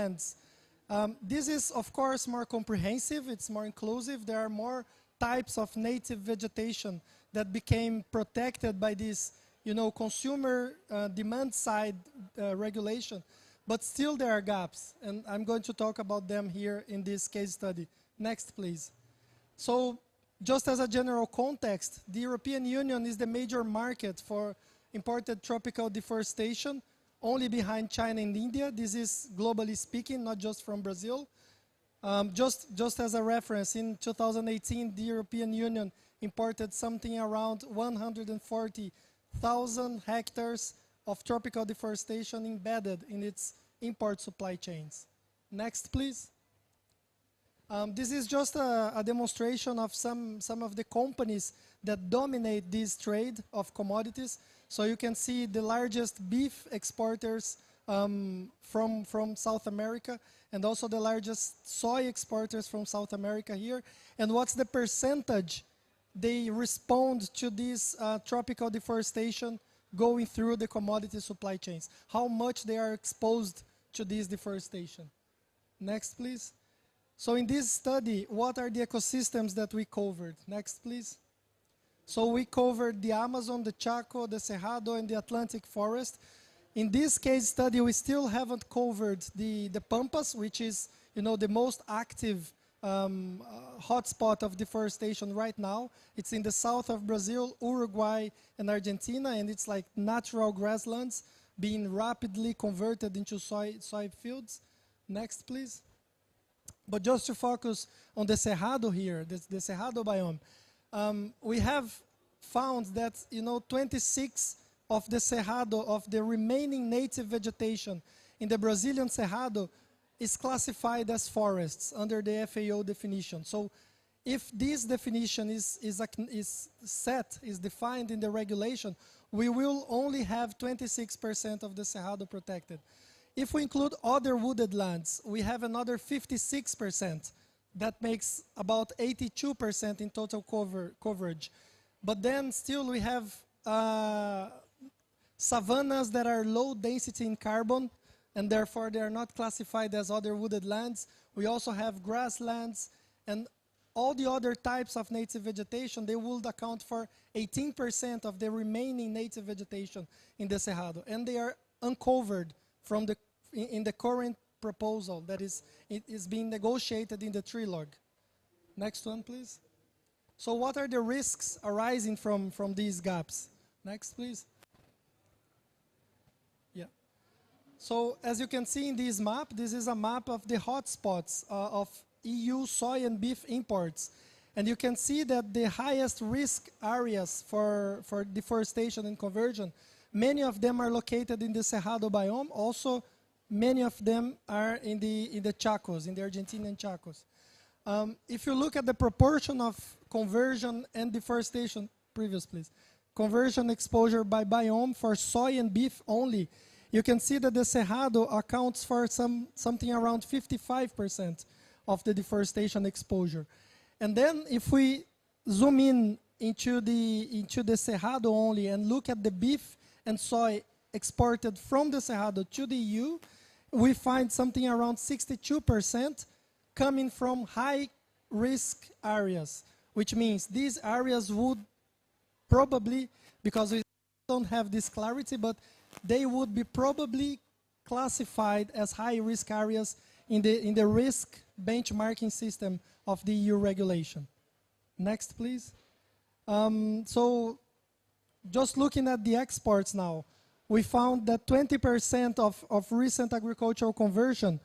lands. This is, of course, more comprehensive, it's more inclusive. There are more types of native vegetation that became protected by this, consumer demand side regulation. But still there are gaps, and I'm going to talk about them here in this case study. Next, please. So, just as a general context, the European Union is the major market for imported tropical deforestation, only behind China and India. This is globally speaking, not just from Brazil. Just as a reference, in 2018, the European Union imported something around 140,000 hectares of tropical deforestation embedded in its import supply chains. Next, please. This is just a demonstration of some of the companies that dominate this trade of commodities. So you can see the largest beef exporters from South America, and also the largest soy exporters from South America here. And what's the percentage they respond to this tropical deforestation going through the commodity supply chains? How much they are exposed to this deforestation? Next, please. So in this study, what are the ecosystems that we covered? Next, please. So we covered the Amazon, the Chaco, the Cerrado, and the Atlantic forest. In this case study, we still haven't covered the Pampas, which is, the most active hotspot of deforestation right now. It's in the south of Brazil, Uruguay, and Argentina, and it's like natural grasslands being rapidly converted into soy fields. Next, please. But just to focus on the Cerrado here, the Cerrado biome, we have found that 26 of the Cerrado, of the remaining native vegetation in the Brazilian Cerrado, is classified as forests under the FAO definition. So if this definition is defined in the regulation, we will only have 26% of the Cerrado protected. If we include other wooded lands, we have another 56%. That makes about 82% in total coverage. But then still we have savannas that are low density in carbon, and therefore they are not classified as other wooded lands. We also have grasslands, and all the other types of native vegetation, they would account for 18% of the remaining native vegetation in the Cerrado. And they are uncovered from in the current proposal that is being negotiated in the trilogue. Next one, please. So what are the risks arising from these gaps? Next, please. Yeah. So as you can see in this map, this is a map of the hotspots of EU soy and beef imports. And you can see that the highest risk areas for deforestation and conversion, many of them are located in the Cerrado biome. Also, many of them are in the Chacos, in the Argentinian Chacos. If you look at the proportion of conversion and deforestation, previous please, conversion exposure by biome for soy and beef only, you can see that the Cerrado accounts for something around 55% of the deforestation exposure. And then if we zoom in into the Cerrado only and look at the beef and soy exported from the Cerrado to the EU, we find something around 62% coming from high-risk areas, which means these areas would probably, because we don't have this clarity, but they would be probably classified as high-risk areas in the risk benchmarking system of the EU regulation. Next, please. So just looking at the exports now, we found that 20% of recent agricultural conversion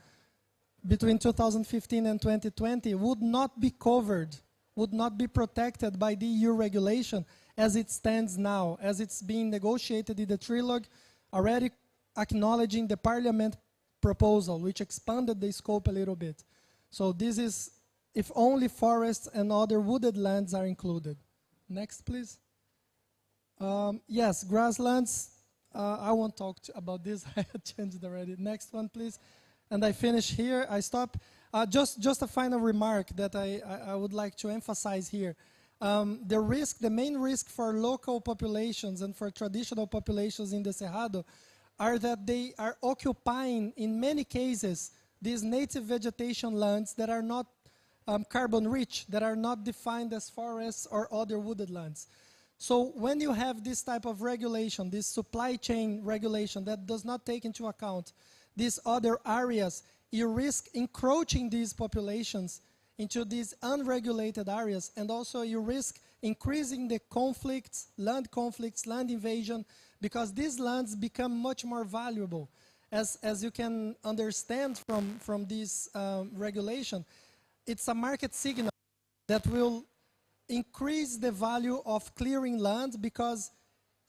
between 2015 and 2020 would not be covered, would not be protected by the EU regulation as it stands now, as it's being negotiated in the trilogue, already acknowledging the Parliament proposal, which expanded the scope a little bit. So this is if only forests and other wooded lands are included. Next, please. Yes, grasslands. I won't talk about this. I had changed already. Next one, please. And I finish here. I stop. Just a final remark that I would like to emphasize here. The main risk for local populations and for traditional populations in the Cerrado are that they are occupying, in many cases, these native vegetation lands that are not carbon rich, that are not defined as forests or other wooded lands. So when you have this type of regulation, this supply chain regulation that does not take into account these other areas, you risk encroaching these populations into these unregulated areas, and also you risk increasing the conflicts, land invasion, because these lands become much more valuable. As you can understand from this regulation, it's a market signal that will increase the value of clearing land, because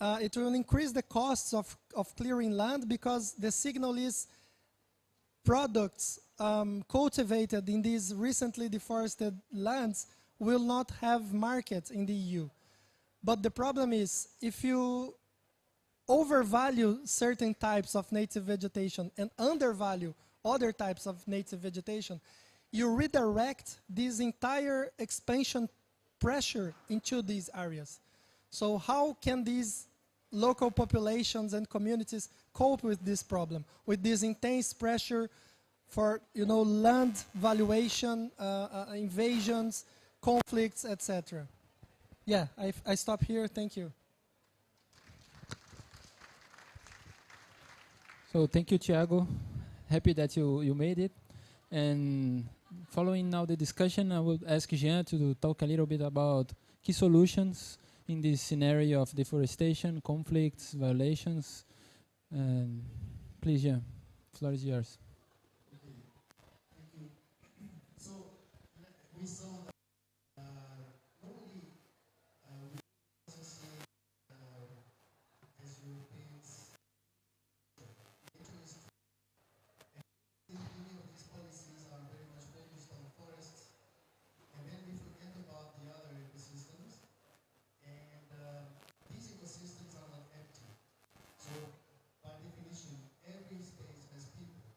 it will increase the costs of clearing land, because the signal is products cultivated in these recently deforested lands will not have markets in the EU. But the problem is, if you overvalue certain types of native vegetation and undervalue other types of native vegetation, you redirect this entire expansion pressure into these areas. So how can these local populations and communities cope with this problem, with this intense pressure for, you know, land valuation, invasions, conflicts, etc.? Yeah, I stop here. Thank you. So thank you, Thiago. Happy that you made it. And following now the discussion, I will ask Jean to talk a little bit about key solutions in this scenario of deforestation, conflicts, violations. And please, Jean, the floor is yours. So we saw that normally we associate as Europeans interest, and many of these policies are very much focused on forests, and then we forget about the other ecosystems, and these ecosystems are not empty. So by definition, every space has people.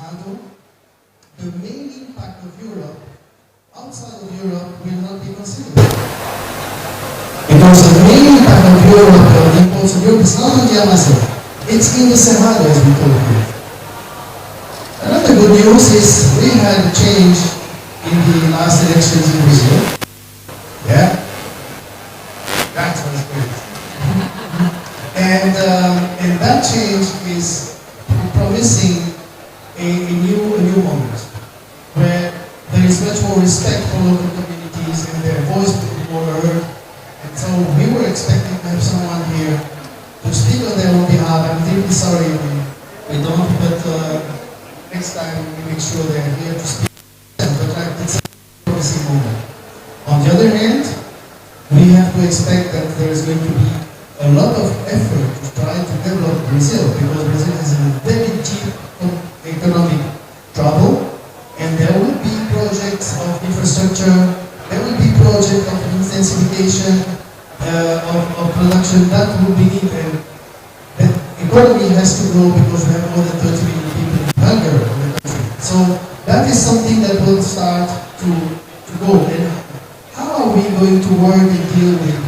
Cerrado, the main impact of Europe outside of Europe will not be considered. Because the main impact of Europe on the imports of Europe is not on the Amazon, it's in the Cerrado, as we call it. Another good news is we had a change in the last elections in Brazil. Yeah? That was great. And that change is promising a new moment where there is much more respect for local communities and their voice will be more heard. And so we were expecting to have someone here to speak on their own behalf. I'm deeply sorry we don't, but next time we make sure they're here to speak. But it's a promising moment. On the other hand, we have to expect that there is going to be a lot of effort to try to develop Brazil, because Brazil is in a very deep economic trouble, and there will be projects of infrastructure, there will be projects of intensification of production that will be needed. The economy has to grow because we have more than 30 million people in hunger in the country. So that is something that will start to go. And how are we going to work and deal with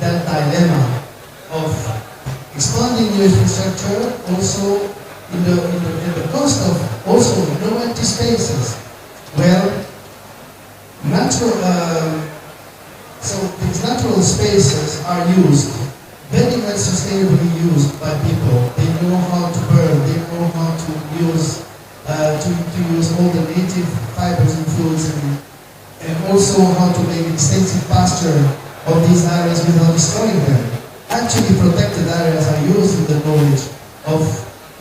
that dilemma of expanding new infrastructure, also in the cost of also no empty spaces? Well, so these natural spaces are used, very much sustainably used by people. They know how to burn, they know how to use all the native fibers and foods, and also how to make extensive pasture of these areas without destroying them. Actually, protected areas are used in the knowledge of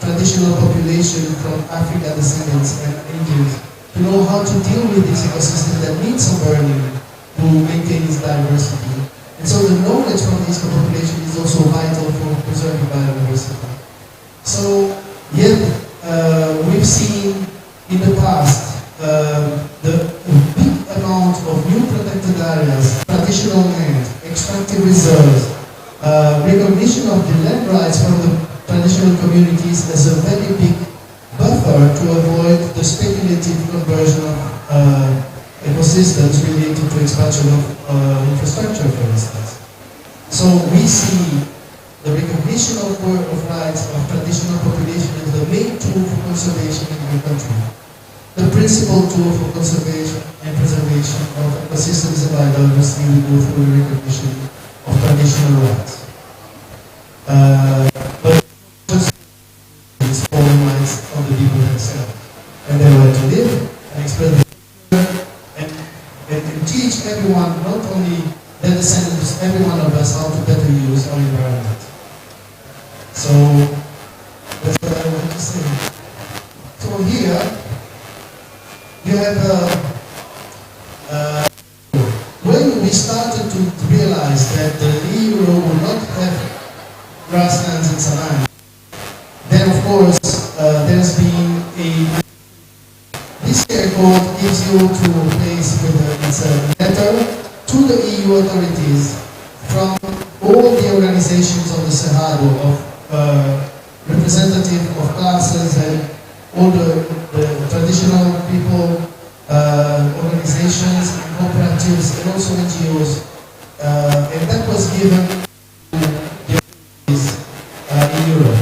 traditional population from Africa descendants and Indians to know how to deal with this ecosystem that needs some burning to maintain its diversity. And so the knowledge from this population is also vital for preserving biodiversity. So, yet, we've seen in the past the big amount of new protected areas, traditional land, extractive reserves, recognition of the land rights from the traditional communities as a very big buffer to avoid the speculative conversion of ecosystems related to expansion of infrastructure, for instance. So we see the recognition of rights of traditional population as the main tool for conservation in the country. The principal tool for conservation and preservation of ecosystems and biodiversity will go through the recognition of traditional rights. But just these fallen rights of the people themselves. And they were to live and express their and teach everyone, not only their descendants, every one of us, how to better use our environment. So that's what I want to say. So here you have when we started to realize that the EU will not have grasslands and savanna, then of course there's been a this record gives you to place it's a letter to the EU authorities from all the organizations of the Cerrado, of representative of classes and all the traditional people, organizations, cooperatives, and also NGOs, and that was given to the authorities in Europe.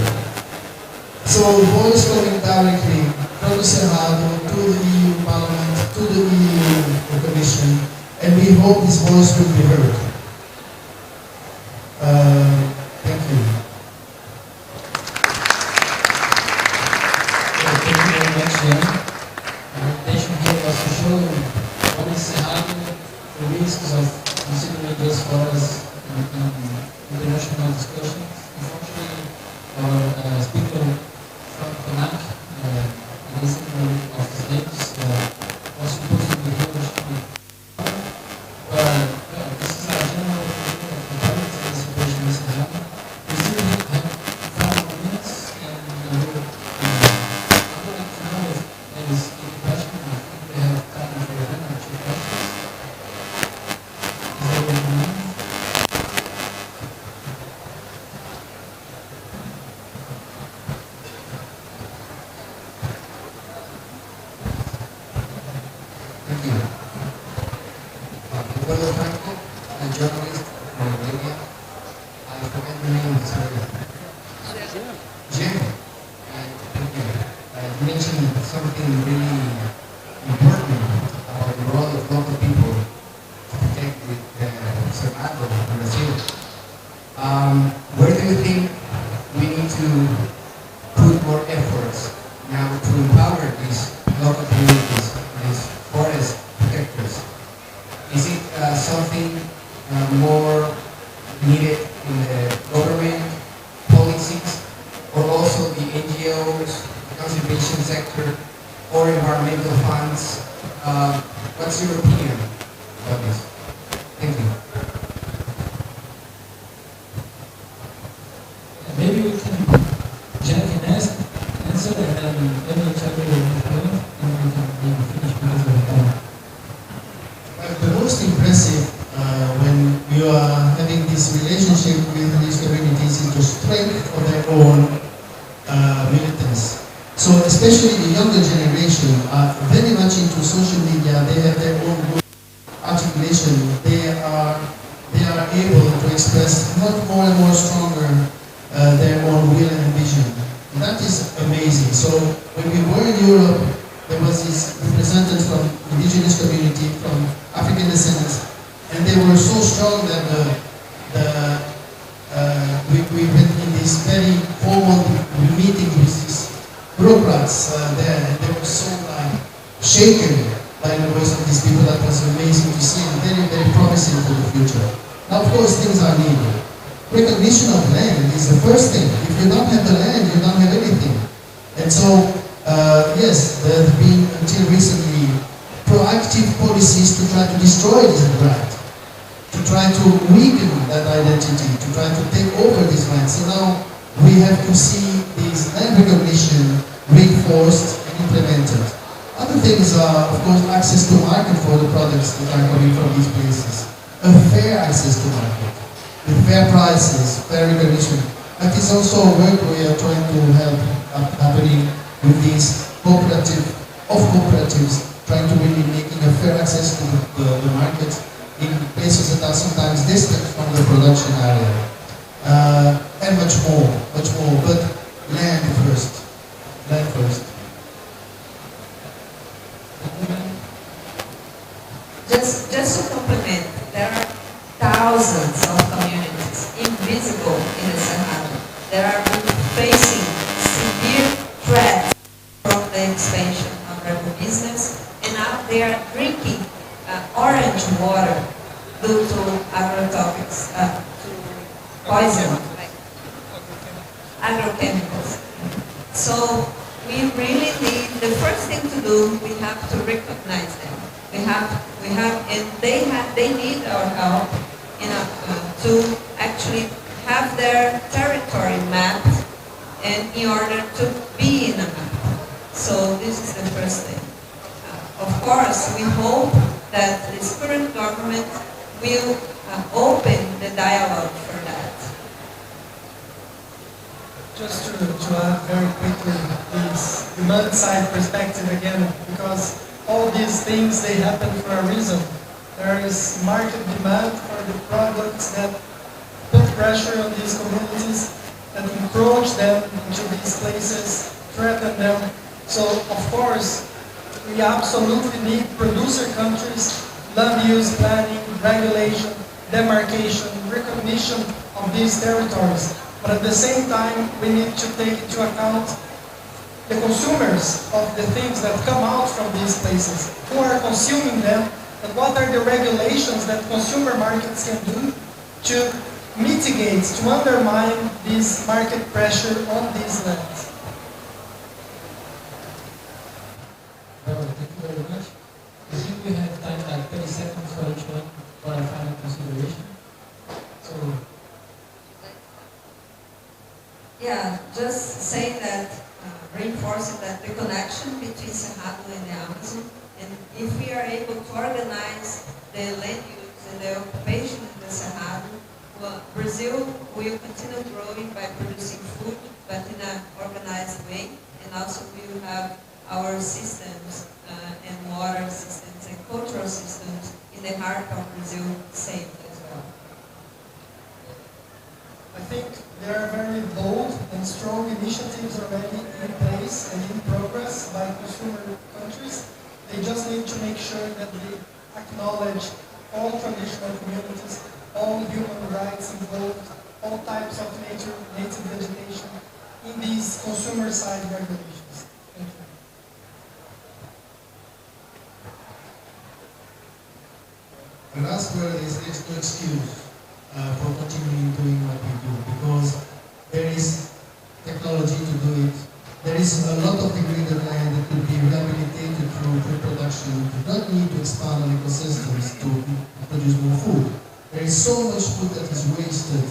So the voice coming directly from the Cerrado to the EU Parliament, to the EU Commission, and we hope this voice will be heard. Thank you. Thank you very much, Jan. Our intention here was to show what is Cerrado, the risks of considering those forests in international discussions. Unfortunately, our speaker from CONAC, listener of the States, was supposed to be here, but this is a general opinion of the public participation in Cerrado. We still have 5 more minutes, and I would like to know if there is any question. I think we have time for 1 or 2 questions. Is there one? or environmental funds. What's your opinion about this? Thank you. Maybe we can, Jack can answer and then maybe Chuck will explain and we can finish because of time. The most impressive when you are having this relationship with these communities is the strength of their own militants. So especially the younger generation are very much into social media. They have their own articulation. They are able to express much more and more stronger their own will and vision. And that is amazing. So when we were in Europe, there was this representatives from indigenous community, from African descendants, and they were so strong that we went in this very formal meeting with these bureaucrats there, and they were so shaken by the voice of these people. That was amazing to see and very, very promising for the future. Now, of course, things are needed. Recognition of land is the first thing. If you don't have the land, you don't have anything. And so, yes, there have been, until recently, proactive policies to try to destroy this right, to try to weaken that identity, to try to take over this land. So now we have to see this land recognition reinforced and implemented. Other things are, of course, access to market for the products that are coming from these places. A fair access to market, with fair prices, fair recognition. That is also work we are trying to help happening with these cooperatives, trying to really making a fair access to the market in places that are sometimes distant from the production area. And much more, but land first. Land first. Just to complement, there are thousands of communities invisible in the Cerrado that are facing severe threats from the expansion of agribusiness, and now they are drinking orange water due to agrotopics, to poison, agrochemicals. So we really need, the first thing to do, we have to recognize them. And they need our help, to actually have their territory mapped, and in order to be in a map. So this is the first thing. Of course, we hope that this current government will open the dialogue for that. Just to add very quickly, this demand side perspective again, because all these things, they happen for a reason. There is market demand for the products that put pressure on these communities, that encroach them into these places, threaten them. So, of course, we absolutely need producer countries, land use planning, regulation, demarcation, recognition of these territories. But at the same time, we need to take into account the consumers of the things that come out from these places, who are consuming them, and what are the regulations that consumer markets can do to mitigate, to undermine this market pressure on these lands. Thank you very much. I think we have time, like 30 seconds for each one for a final consideration. So, yeah, just saying that, reinforcing that the connection between Cerrado and the Amazon, and if we are able to organize the land use and the occupation in the Cerrado, well, Brazil will continue growing by producing food, but in an organized way, and also we will have our systems and water systems and cultural systems in the heart of Brazil saved as well. I think there are very bold and strong initiatives already in place and in progress by consumer countries. They just need to make sure that they acknowledge all traditional communities, all human rights involved, all types of native vegetation in these consumer side regulations. Thank you. The last word is there's no excuse for continuing doing what we do, because there is technology to do it. There is a lot of degraded land that could be rehabilitated not need to expand on ecosystems to produce more food. There is so much food that is wasted.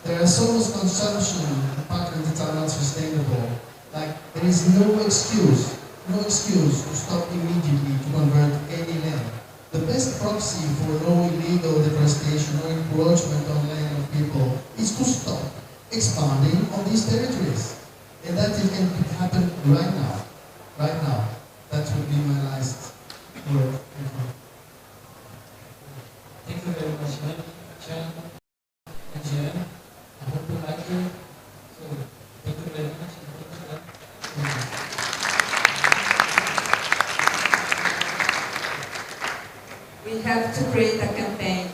There is so much consumption patterns that are not sustainable. Like, there is no excuse to stop immediately to convert any land. The best proxy for no illegal deforestation, no encroachment on land of people is to stop expanding on these territories. And that it can happen right now. Right now. That would be my last word. Thank you very much, Chairman and Jean. I hope you like it. So, thank you very much. We have to create a campaign